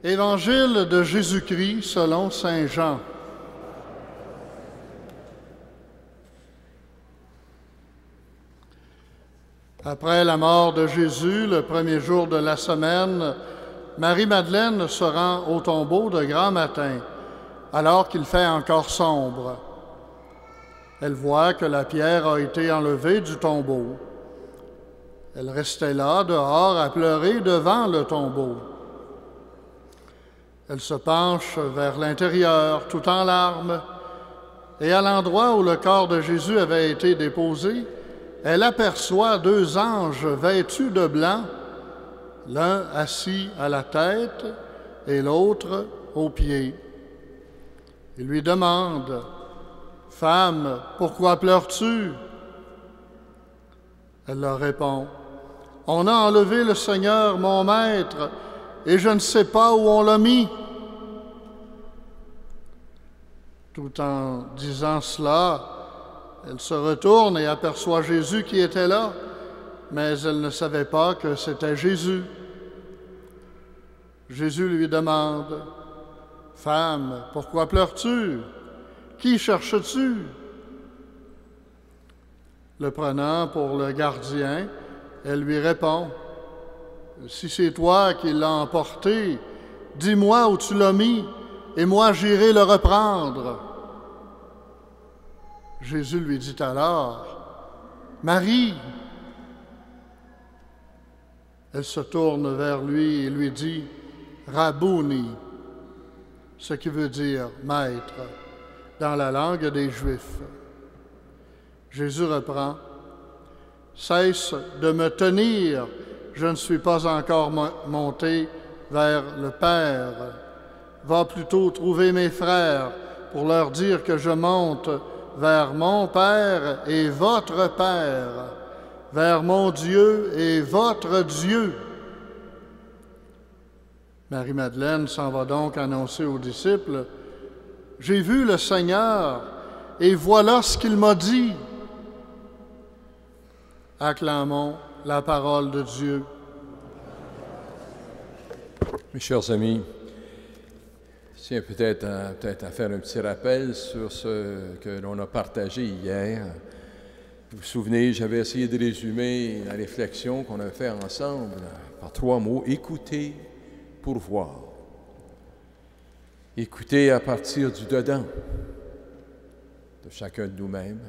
Évangile de Jésus-Christ selon saint Jean. Après la mort de Jésus, le premier jour de la semaine, Marie-Madeleine se rend au tombeau de grand matin, alors qu'il fait encore sombre. Elle voit que la pierre a été enlevée du tombeau. Elle restait là, dehors, à pleurer devant le tombeau. Elle se penche vers l'intérieur, tout en larmes, et à l'endroit où le corps de Jésus avait été déposé, elle aperçoit deux anges vêtus de blanc, l'un assis à la tête et l'autre aux pieds. Ils lui demandent « Femme, pourquoi pleures-tu » Elle leur répond « On a enlevé le Seigneur, mon Maître, et je ne sais pas où on l'a mis. » Tout en disant cela, elle se retourne et aperçoit Jésus qui était là, mais elle ne savait pas que c'était Jésus. Jésus lui demande « Femme, pourquoi pleures-tu? Qui cherches-tu? » Le prenant pour le gardien, elle lui répond « Si c'est toi qui l'as emporté, dis-moi où tu l'as mis, et moi j'irai le reprendre. » Jésus lui dit alors « Marie !» Elle se tourne vers lui et lui dit « Rabouni », ce qui veut dire « maître » dans la langue des Juifs. Jésus reprend « Cesse de me tenir, je ne suis pas encore monté vers le Père. Va plutôt trouver mes frères pour leur dire que je monte vers mon Père et votre Père, vers mon Dieu et votre Dieu. » Marie-Madeleine s'en va donc annoncer aux disciples « J'ai vu le Seigneur et voilà ce qu'il m'a dit. » Acclamons la parole de Dieu. Mes chers amis, je tiens peut-être à faire un petit rappel sur ce que l'on a partagé hier. Vous vous souvenez, j'avais essayé de résumer la réflexion qu'on a faite ensemble par 3 mots. Écouter pour voir. Écouter à partir du dedans de chacun de nous-mêmes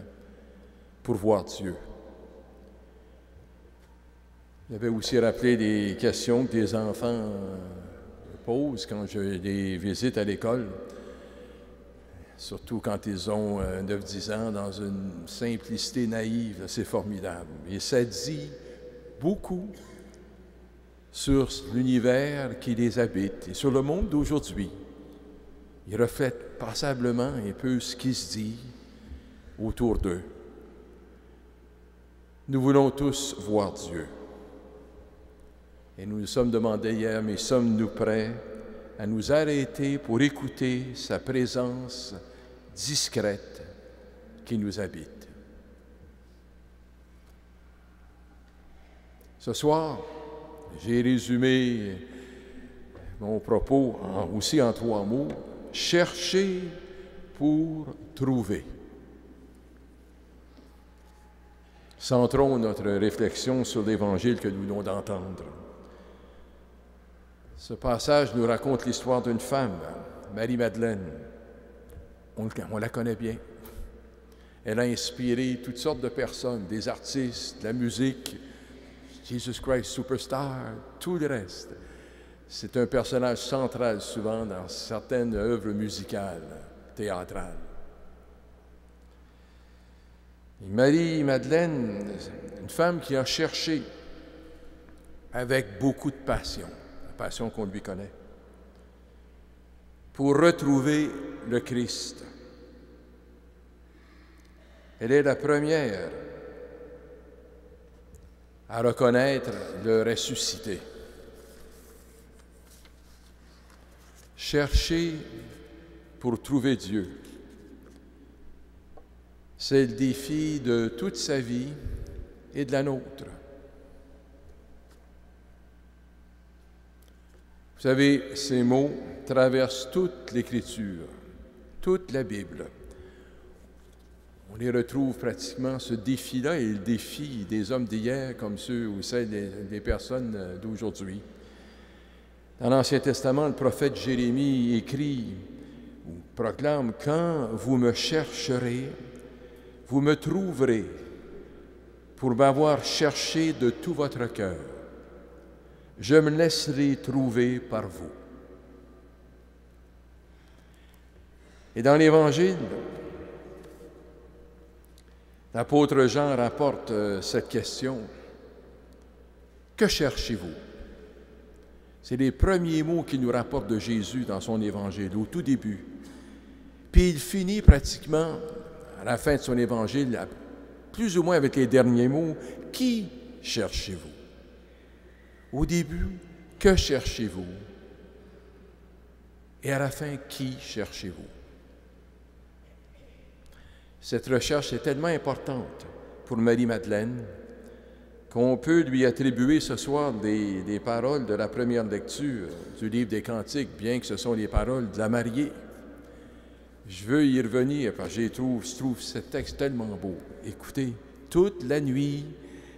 pour voir Dieu. J'avais aussi rappelé des questions que des enfants posent quand je les visite à l'école, surtout quand ils ont 9-10 ans, dans une simplicité naïve, c'est formidable. Et ça dit beaucoup sur l'univers qui les habite et sur le monde d'aujourd'hui. Ils reflètent passablement un peu ce qui se dit autour d'eux. Nous voulons tous voir Dieu. Et nous nous sommes demandé hier, mais sommes-nous prêts à nous arrêter pour écouter sa présence discrète qui nous habite? Ce soir, j'ai résumé mon propos aussi en 3 mots. Chercher pour trouver. Centrons notre réflexion sur l'Évangile que nous venons d'entendre. Ce passage nous raconte l'histoire d'une femme, Marie-Madeleine. On la connaît bien. Elle a inspiré toutes sortes de personnes, des artistes, de la musique, Jesus Christ Superstar, tout le reste. C'est un personnage central souvent dans certaines œuvres musicales, théâtrales. Et Marie-Madeleine, une femme qui a cherché avec beaucoup de passion, la passion qu'on lui connaît, pour retrouver le Christ. Elle est la première à reconnaître le ressuscité. Chercher pour trouver Dieu, c'est le défi de toute sa vie et de la nôtre. Vous savez, ces mots traversent toute l'Écriture, toute la Bible. On les retrouve pratiquement, ce défi-là est le défi des hommes d'hier comme ceux ou celles des personnes d'aujourd'hui. Dans l'Ancien Testament, le prophète Jérémie écrit ou proclame « Quand vous me chercherez, vous me trouverez pour m'avoir cherché de tout votre cœur. Je me laisserai trouver par vous. » Et dans l'Évangile, l'apôtre Jean rapporte cette question. Que cherchez-vous? C'est les premiers mots qu'il nous rapporte de Jésus dans son Évangile, au tout début. Puis il finit pratiquement, à la fin de son Évangile, plus ou moins avec les derniers mots, « Qui cherchez-vous? » Au début, « Que cherchez-vous? » Et à la fin, « Qui cherchez-vous? » Cette recherche est tellement importante pour Marie-Madeleine qu'on peut lui attribuer ce soir des paroles de la première lecture du livre des Cantiques, bien que ce sont les paroles de la mariée. Je veux y revenir parce que je trouve ce texte tellement beau. Écoutez, « Toute la nuit,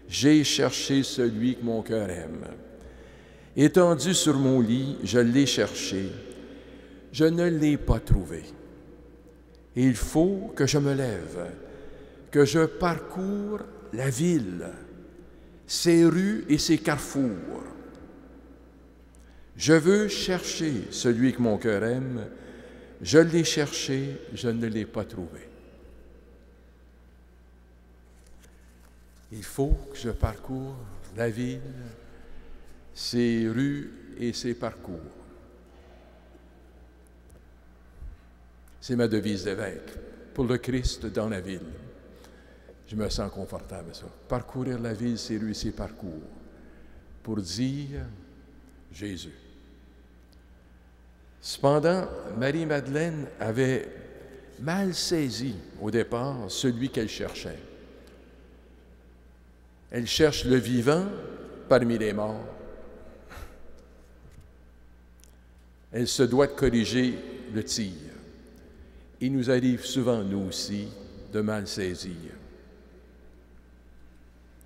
j'ai cherché celui que mon cœur aime. Étendu sur mon lit, je l'ai cherché. Je ne l'ai pas trouvé. Il faut que je me lève, que je parcours la ville, ses rues et ses carrefours. Je veux chercher celui que mon cœur aime. Je l'ai cherché, je ne l'ai pas trouvé. » Il faut que je parcours la ville, ses rues et ses parcours. C'est ma devise d'évêque, pour le Christ dans la ville. Je me sens confortable à ça. Parcourir la ville, ses rues et ses parcours, pour dire Jésus. Cependant, Marie-Madeleine avait mal saisi au départ celui qu'elle cherchait. Elle cherche le vivant parmi les morts. Elle se doit de corriger le tir. Il nous arrive souvent, nous aussi, de mal saisir.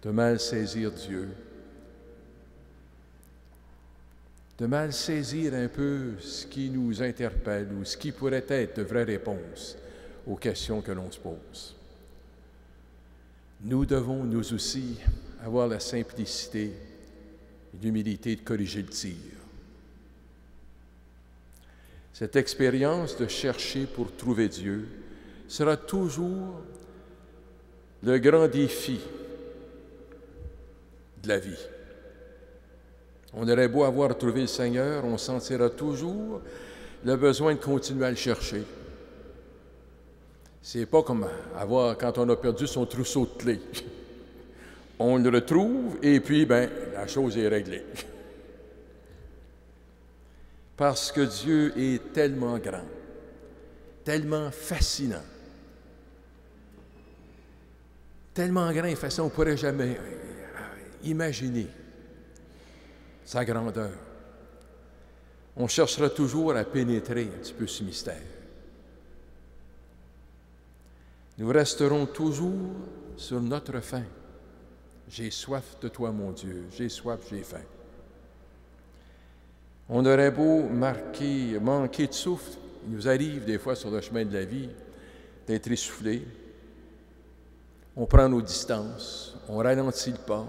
De mal saisir Dieu. De mal saisir un peu ce qui nous interpelle ou ce qui pourrait être de vraies réponses aux questions que l'on se pose. Nous devons, nous aussi, avoir la simplicité et l'humilité de corriger le tir. Cette expérience de chercher pour trouver Dieu sera toujours le grand défi de la vie. On aurait beau avoir trouvé le Seigneur, on sentira toujours le besoin de continuer à le chercher. C'est pas comme quand on a perdu son trousseau de clés. On le retrouve et puis, la chose est réglée. Parce que Dieu est tellement grand, tellement fascinant, tellement grand et fascinant, on ne pourrait jamais imaginer sa grandeur. On cherchera toujours à pénétrer un petit peu ce mystère. Nous resterons toujours sur notre faim. J'ai soif de toi, mon Dieu, j'ai soif, j'ai faim. On aurait beau manquer de souffle, il nous arrive des fois sur le chemin de la vie d'être essoufflé. On prend nos distances, on ralentit le pas,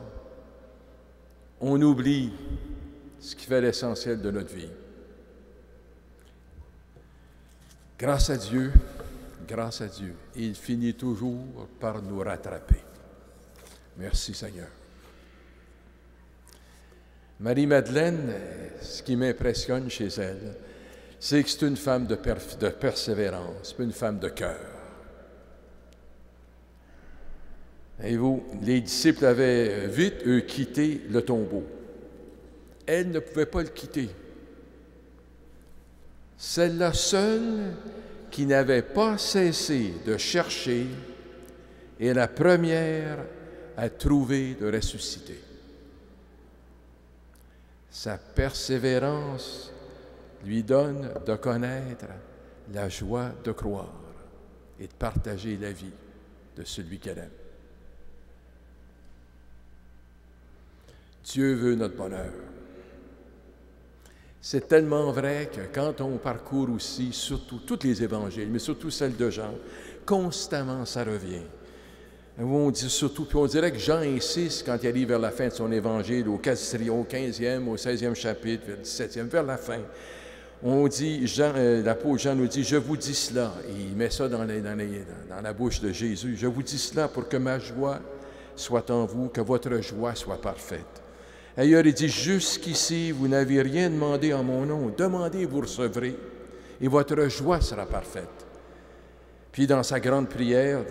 on oublie ce qui fait l'essentiel de notre vie. Grâce à Dieu, il finit toujours par nous rattraper. Merci Seigneur. Marie-Madeleine, ce qui m'impressionne chez elle, c'est que c'est une femme de persévérance, une femme de cœur. Et vous, les disciples avaient vite, eux, quitté le tombeau. Elle ne pouvait pas le quitter. Celle-là seule qui n'avait pas cessé de chercher est la première à trouver de ressusciter. Sa persévérance lui donne de connaître la joie de croire et de partager la vie de celui qu'elle aime. Dieu veut notre bonheur. C'est tellement vrai que quand on parcourt aussi, surtout tous les évangiles, mais surtout celle de Jean, constamment ça revient. On dit surtout, puis on dirait que Jean insiste quand il arrive vers la fin de son évangile, au 15e, au 16e chapitre, vers le 17e, vers la fin. On dit, l'apôtre Jean nous dit, « Je vous dis cela », et il met ça dans la bouche de Jésus, « Je vous dis cela pour que ma joie soit en vous, que votre joie soit parfaite. » Ailleurs, il dit, « Jusqu'ici, vous n'avez rien demandé en mon nom. Demandez et vous recevrez, et votre joie sera parfaite. » Puis dans sa grande prière,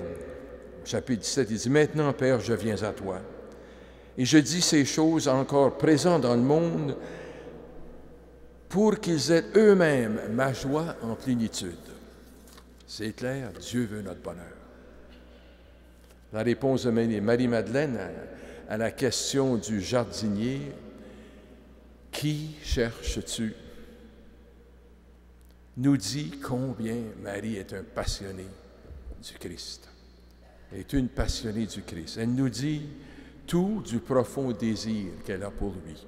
chapitre 17, il dit, « Maintenant, Père, je viens à toi. Et je dis ces choses encore présentes dans le monde pour qu'ils aient eux-mêmes ma joie en plénitude. » C'est clair, Dieu veut notre bonheur. La réponse de Marie-Madeleine à la question du jardinier, « Qui cherches-tu ?» nous dit combien Marie est un passionné du Christ. Elle est une passionnée du Christ. Elle nous dit tout du profond désir qu'elle a pour lui.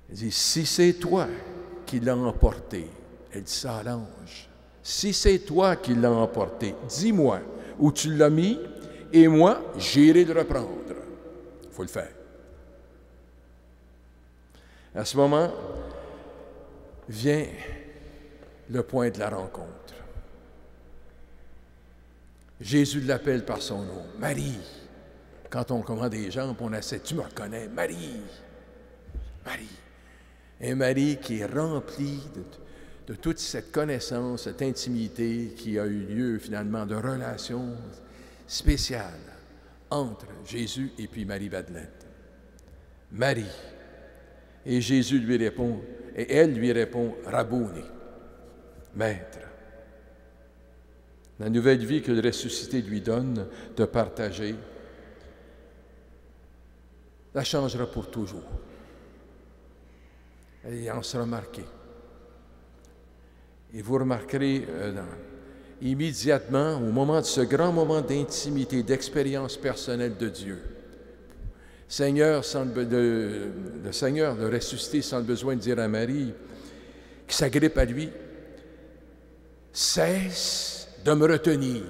Elle dit, si c'est toi qui l'as emporté, elle dit ça à l'ange, si c'est toi qui l'as emporté, dis-moi où tu l'as mis et moi, j'irai le reprendre. Il faut le faire. À ce moment, vient le point de la rencontre. Jésus l'appelle par son nom, Marie. Quand on commande des jambes, on essaie, tu me reconnais, Marie, Marie. Et Marie qui est remplie de toute cette connaissance, cette intimité qui a eu lieu finalement de relations spéciales entre Jésus et puis Marie-Madeleine. Marie. Et Jésus lui répond, et elle lui répond, Rabouni, Maître. La nouvelle vie que le ressuscité lui donne de partager, la changera pour toujours. Elle en sera marquée. Et vous remarquerez immédiatement, au moment de ce grand moment d'intimité, d'expérience personnelle de Dieu, le Seigneur, le ressuscité, sans le besoin de dire à Marie, qui s'agrippe à lui, cesse de me retenir,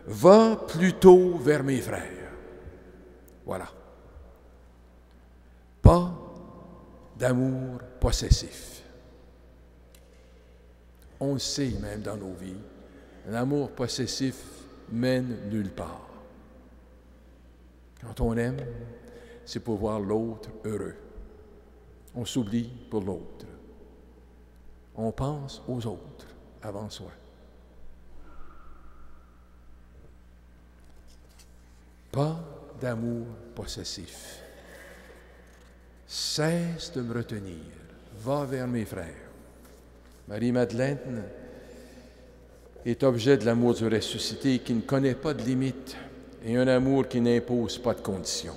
va plutôt vers mes frères. Voilà. Pas d'amour possessif. On le sait même dans nos vies, l'amour possessif mène nulle part. Quand on aime, c'est pour voir l'autre heureux. On s'oublie pour l'autre. On pense aux autres avant soi. Pas d'amour possessif. Cesse de me retenir. Va vers mes frères. Marie-Madeleine est objet de l'amour du ressuscité qui ne connaît pas de limites et un amour qui n'impose pas de conditions.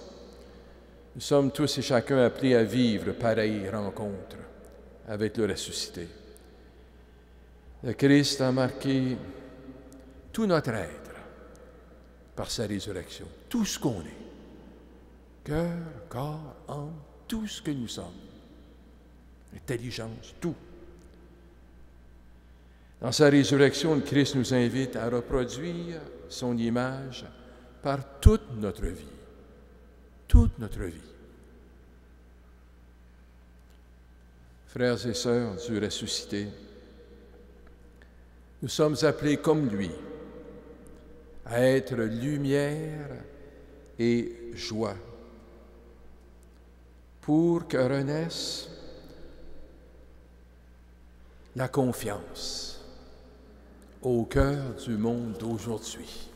Nous sommes tous et chacun appelés à vivre pareille rencontre avec le ressuscité. Le Christ a marqué tout notre être par sa résurrection, tout ce qu'on est, cœur, corps, âme, tout ce que nous sommes, intelligence, tout. Dans sa résurrection, le Christ nous invite à reproduire son image par toute notre vie. Toute notre vie. Frères et sœurs du ressuscité, nous sommes appelés comme lui à être lumière et joie pour que renaisse la confiance au cœur du monde d'aujourd'hui.